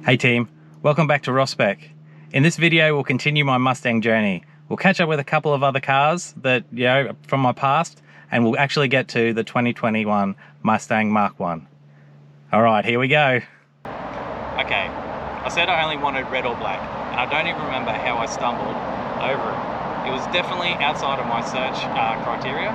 Hey team, welcome back to Ross Spec. In this video we'll continue my Mustang journey. We'll catch up with a couple of other cars that, from my past, and we'll actually get to the 2021 Mustang Mach 1. Alright, here we go. Okay, I said I only wanted red or black, and I don't even remember how I stumbled over it. It was definitely outside of my search criteria.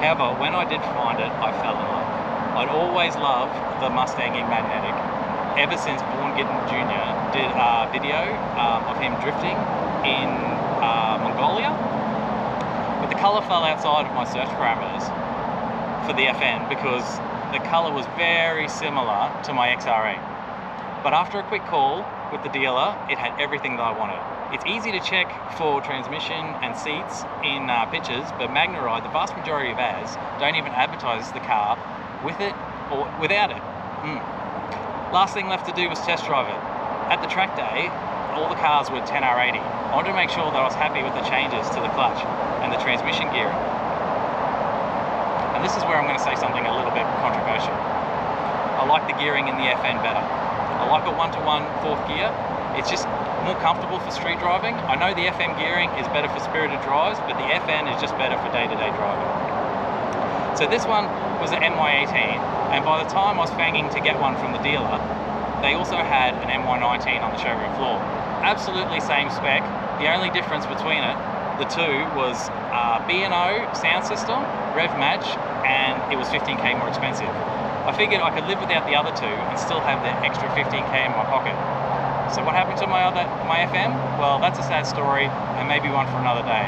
However, when I did find it, I fell in love. I'd always loved the Mustang in magnetic. Ever since Born Getting Jr. did a video of him drifting in Mongolia, but the colour fell outside of my search parameters for the FN because the colour was very similar to my XR8. But after a quick call with the dealer, it had everything that I wanted. It's easy to check for transmission and seats in pictures, but Magneride, the vast majority of ads, don't even advertise the car with it or without it. Last thing left to do was test drive it. At the track day, all the cars were 10R80. I wanted to make sure that I was happy with the changes to the clutch and the transmission gearing. And this is where I'm going to say something a little bit controversial. I like the gearing in the FN better. I like a 1-to-1 fourth gear. It's just more comfortable for street driving. I know the FM gearing is better for spirited drives, but the FN is just better for day-to-day driving. So this one was an MY18, and by the time I was fanging to get one from the dealer, they also had an MY19 on the showroom floor. Absolutely same spec. The only difference between the two was B&O sound system, rev match, and it was 15k more expensive. I figured I could live without the other two and still have the extra 15k in my pocket. So what happened to my FM? Well, that's a sad story and maybe one for another day.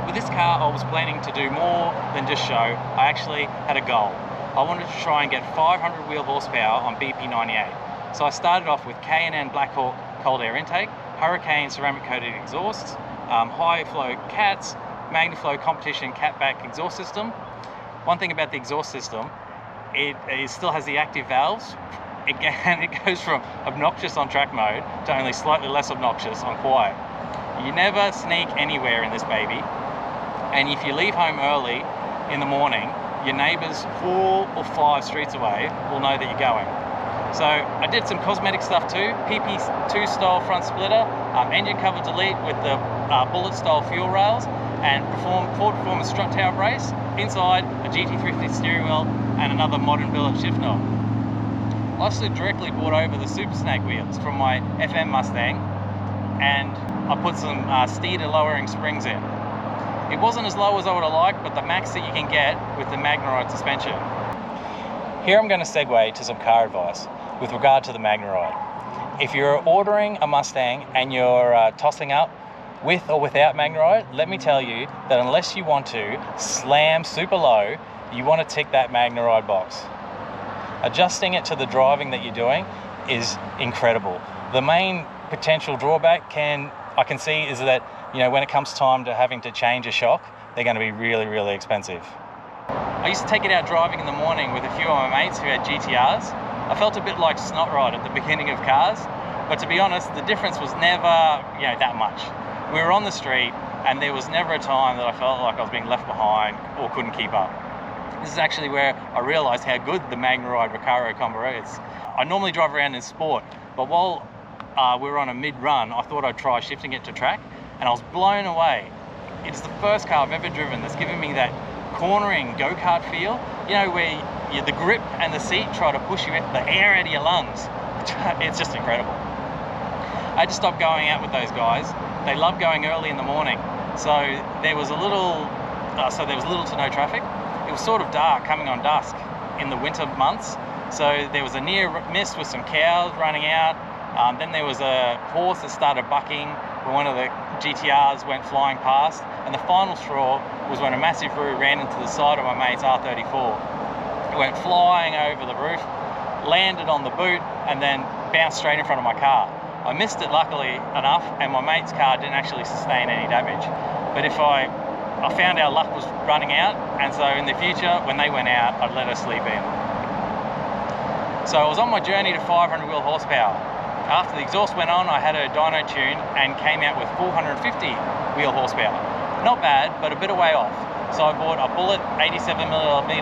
With this car, I was planning to do more than just show. I actually had a goal. I wanted to try and get 500 wheel horsepower on BP98. So I started off with K&N Blackhawk cold air intake, Hurricane ceramic coated exhausts, high flow cats, Magnaflow competition catback exhaust system. One thing about the exhaust system, it still has the active valves. It goes from obnoxious on track mode to only slightly less obnoxious on quiet. You never sneak anywhere in this baby. And if you leave home early in the morning, your neighbours 4 or 5 streets away will know that you're going. So I did some cosmetic stuff too, PP2 style front splitter, engine cover delete with the bullet style fuel rails, and Ford Performance strut tower brace, inside a GT350 steering wheel and another modern billet shift knob. I also directly brought over the Super Snake wheels from my FN Mustang, and I put some steer lowering springs in. It wasn't as low as I would have liked, but the max that you can get with the Magneride suspension. Here I'm going to segue to some car advice with regard to the Magneride. If you're ordering a Mustang and you're tossing up with or without Magneride, let me tell you that unless you want to slam super low, you want to tick that Magneride box. Adjusting it to the driving that you're doing is incredible. The main potential drawback I can see is that, when it comes time to having to change a shock, they're going to be really, really expensive. I used to take it out driving in the morning with a few of my mates who had GTRs. I felt a bit like snot rod at the beginning of cars, but to be honest, the difference was never, that much. We were on the street, and there was never a time that I felt like I was being left behind or couldn't keep up. This is actually where I realised how good the Magneride Recaro combo is. I normally drive around in sport, but while we were on a mid-run, I thought I'd try shifting it to track, and I was blown away. It's the first car I've ever driven that's given me that cornering go-kart feel, where the grip and the seat try to push the air out of your lungs. It's just incredible. I had to stop going out with those guys. They love going early in the morning, so there was little to no traffic. It was sort of dark coming on dusk in the winter months, so there was a near miss with some cows running out. Then there was a horse that started bucking when one of the GTRs went flying past, and the final straw was when a massive roo ran into the side of my mate's R34. It went flying over the roof, landed on the boot, and then bounced straight in front of my car. I missed it luckily enough, and my mate's car didn't actually sustain any damage. But I found our luck was running out, and so in the future, when they went out, I'd let her sleep in. So I was on my journey to 500 wheel horsepower. After the exhaust went on, I had a dyno tune and came out with 450 wheel horsepower. Not bad, but a bit away off. So I bought a Bullet 87mm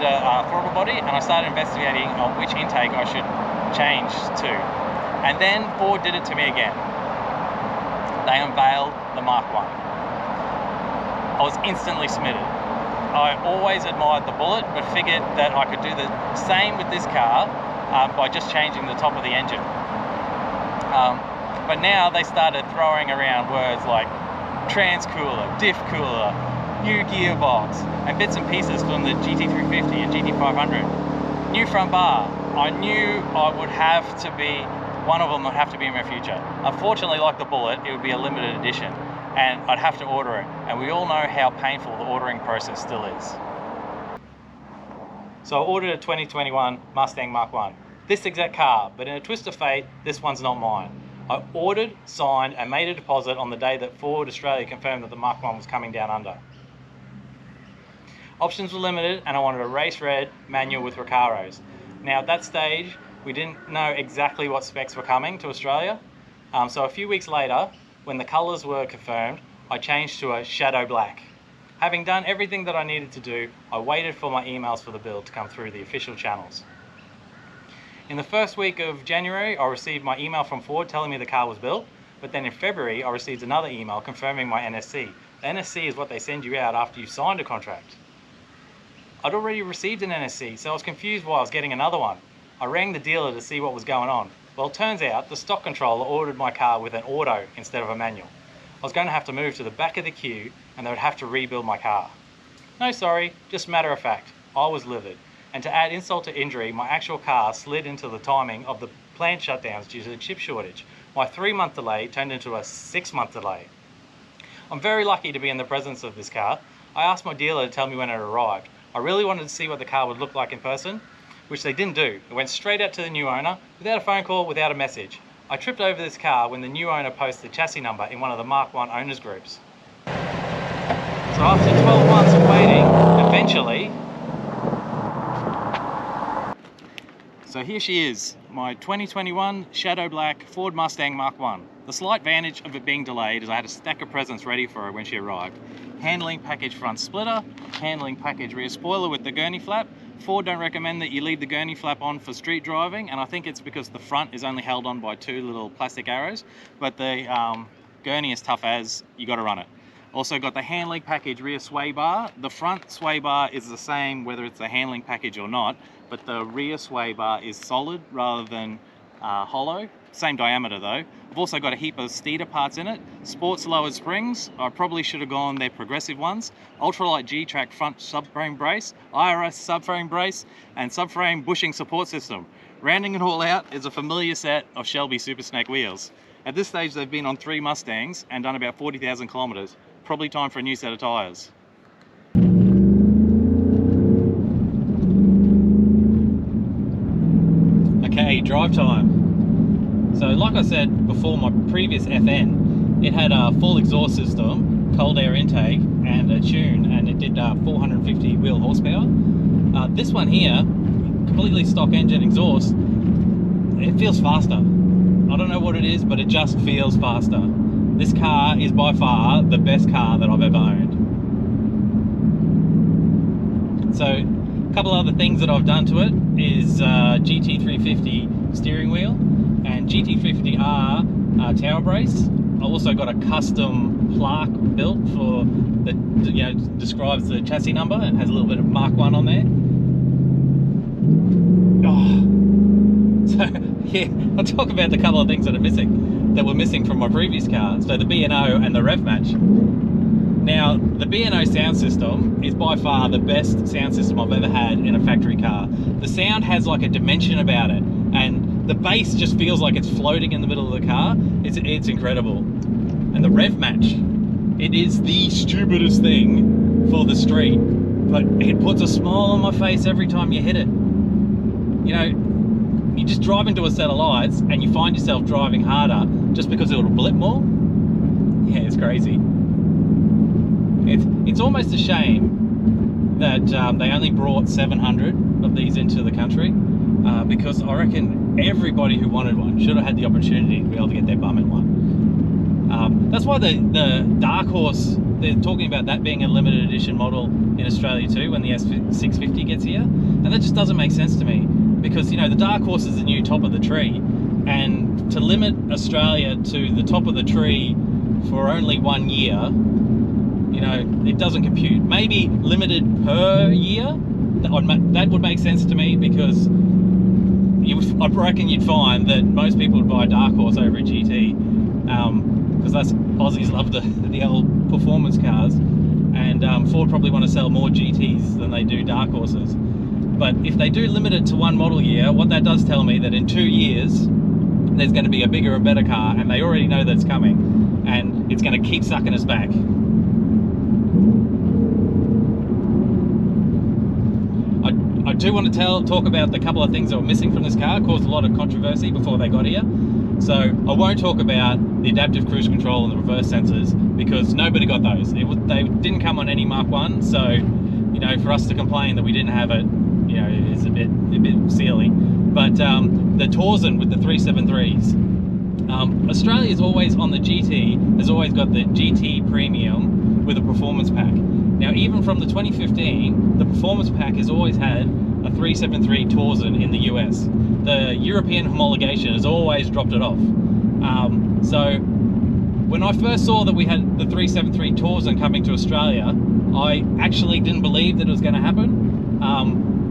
throttle body, and I started investigating on which intake I should change to. And then Ford did it to me again. They unveiled the Mach 1. I was instantly smitten. I always admired the Bullet, but figured that I could do the same with this car by just changing the top of the engine. But now they started throwing around words like trans cooler, diff cooler, new gearbox, and bits and pieces from the GT350 and GT500. New front bar. I knew I would have to be, one of them would have to be in my future. Unfortunately, like the Bullet, it would be a limited edition, and I'd have to order it, and we all know how painful the ordering process still is. So I ordered a 2021 Mustang Mach 1. This exact car, but in a twist of fate, this one's not mine. I ordered, signed, and made a deposit on the day that Ford Australia confirmed that the Mach 1 was coming down under. Options were limited, and I wanted a race red manual with Recaros. Now at that stage, we didn't know exactly what specs were coming to Australia. So a few weeks later, when the colours were confirmed, I changed to a shadow black. Having done everything that I needed to do, I waited for my emails for the build to come through the official channels. In the first week of January, I received my email from Ford telling me the car was built, but then in February, I received another email confirming my NSC. The NSC is what they send you out after you've signed a contract. I'd already received an NSC, so I was confused why I was getting another one. I rang the dealer to see what was going on. Well, it turns out the stock controller ordered my car with an auto instead of a manual. I was going to have to move to the back of the queue and they would have to rebuild my car. No, sorry, just matter of fact, I was livid. And to add insult to injury, my actual car slid into the timing of the plant shutdowns due to the chip shortage. My 3-month delay turned into a 6-month delay. I'm very lucky to be in the presence of this car. I asked my dealer to tell me when it arrived. I really wanted to see what the car would look like in person, which they didn't do. It went straight out to the new owner, without a phone call, without a message. I tripped over this car when the new owner posted the chassis number in one of the Mach 1 owners groups. So after 12 months of waiting, eventually... So here she is, my 2021 Shadow Black Ford Mustang Mach 1. The slight advantage of it being delayed is I had a stack of presents ready for her when she arrived. Handling package front splitter, handling package rear spoiler with the gurney flap. Ford don't recommend that you leave the gurney flap on for street driving, and I think it's because the front is only held on by 2 little plastic arrows, but the gurney is tough as, you got to run it. Also got the handling package rear sway bar. The front sway bar is the same whether it's a handling package or not, but the rear sway bar is solid rather than hollow. Same diameter though. I've also got a heap of Steeder parts in it. Sports lowered springs. I probably should have gone their progressive ones. Ultralight G-Track front subframe brace, IRS subframe brace, and subframe bushing support system. Rounding it all out is a familiar set of Shelby Super Snake wheels. At this stage they've been on 3 Mustangs and done about 40,000 kilometers. Probably time for a new set of tyres. Okay, drive time. So like I said before, my previous FN, it had a full exhaust system, cold air intake, and a tune, and it did 450 wheel horsepower. This one here, completely stock engine exhaust, it feels faster. I don't know what it is, but it just feels faster. This car is by far the best car that I've ever owned. So a couple other things that I've done to it is GT350 steering wheel and GT350R tower brace. I also got a custom plaque built for the, describes the chassis number and has a little bit of Mach 1 on there. So yeah, I'll talk about the couple of things that were missing from my previous car. So the B&O and the rev match. Now, the B&O sound system is by far the best sound system I've ever had in a factory car. The sound has like a dimension about it, and the bass just feels like it's floating in the middle of the car. It's incredible. And the rev match, it is the stupidest thing for the street, but it puts a smile on my face every time you hit it. You know, you just drive into a set of lights and you find yourself driving harder just because it'll blip more. Yeah, it's crazy. It's almost a shame that they only brought 700 of these into the country because I reckon everybody who wanted one should have had the opportunity to be able to get their bum in one. That's why the Dark Horse, they're talking about that being a limited edition model in Australia too when the S650 gets here, and that just doesn't make sense to me because, you know, the Dark Horse is the new top of the tree. and to limit Australia to the top of the tree for only 1 year, you know, it doesn't compute. Maybe limited per year, that would make sense to me, because I reckon you'd find that most people would buy a Dark Horse over a GT, because that's Aussies love the old performance cars, and Ford probably want to sell more GTs than they do Dark Horses. But if they do limit it to 1 model year, what that does tell me that in 2 years there's going to be a bigger and better car, and they already know that's coming, and it's going to keep sucking us back. I do want to talk about the couple of things that were missing from this car. It caused a lot of controversy before they got here. So I won't talk about the adaptive cruise control and the reverse sensors, because nobody got those. They didn't come on any Mach 1, so, you know, for us to complain that we didn't have it, you know, is a bit silly. But the Torsen with the 373s, Australia's always on the GT, has always got the GT Premium with a performance pack. Now, even from the 2015, the performance pack has always had a 373 Torsen in the US. The European homologation has always dropped it off. So when I first saw that we had the 373 Torsen coming to Australia, I actually didn't believe that it was going to happen.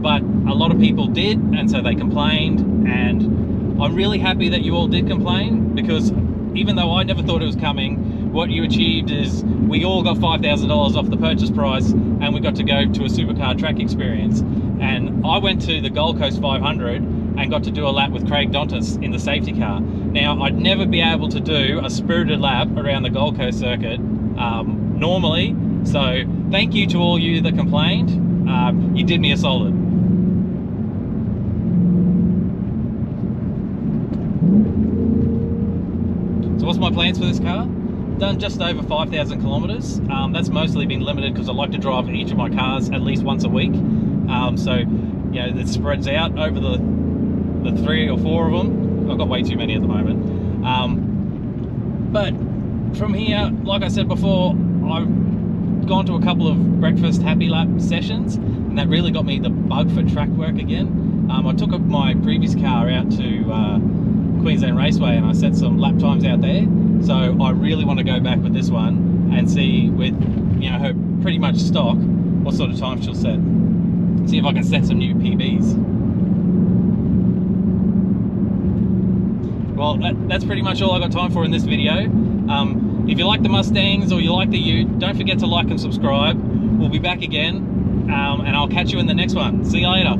But a lot of people did, and so they complained, and I'm really happy that you all did complain, because even though I never thought it was coming, what you achieved is we all got $5,000 off the purchase price, and we got to go to a supercar track experience. And I went to the Gold Coast 500 and got to do a lap with Craig Dontis in the safety car. Now, I'd never be able to do a spirited lap around the Gold Coast circuit normally, so thank you to all you that complained. You did me a solid. So what's my plans for this car? Done just over 5,000 kilometers. That's mostly been limited because I like to drive each of my cars at least once a week. So, you know, it spreads out over the 3 or 4 of them. I've got way too many at the moment. But from here, like I said before, I've gone to a couple of breakfast happy lap sessions, and that really got me the bug for track work again. I took my previous car out to Queensland Raceway, and I set some lap times out there. So I really want to go back with this one and see, with, you know, her pretty much stock, what sort of time she'll set. See if I can set some new PBs. Well, that's pretty much all I got time for in this video. If you like the Mustangs or you like the Ute, don't forget to like and subscribe. We'll be back again, and I'll catch you in the next one. See you later.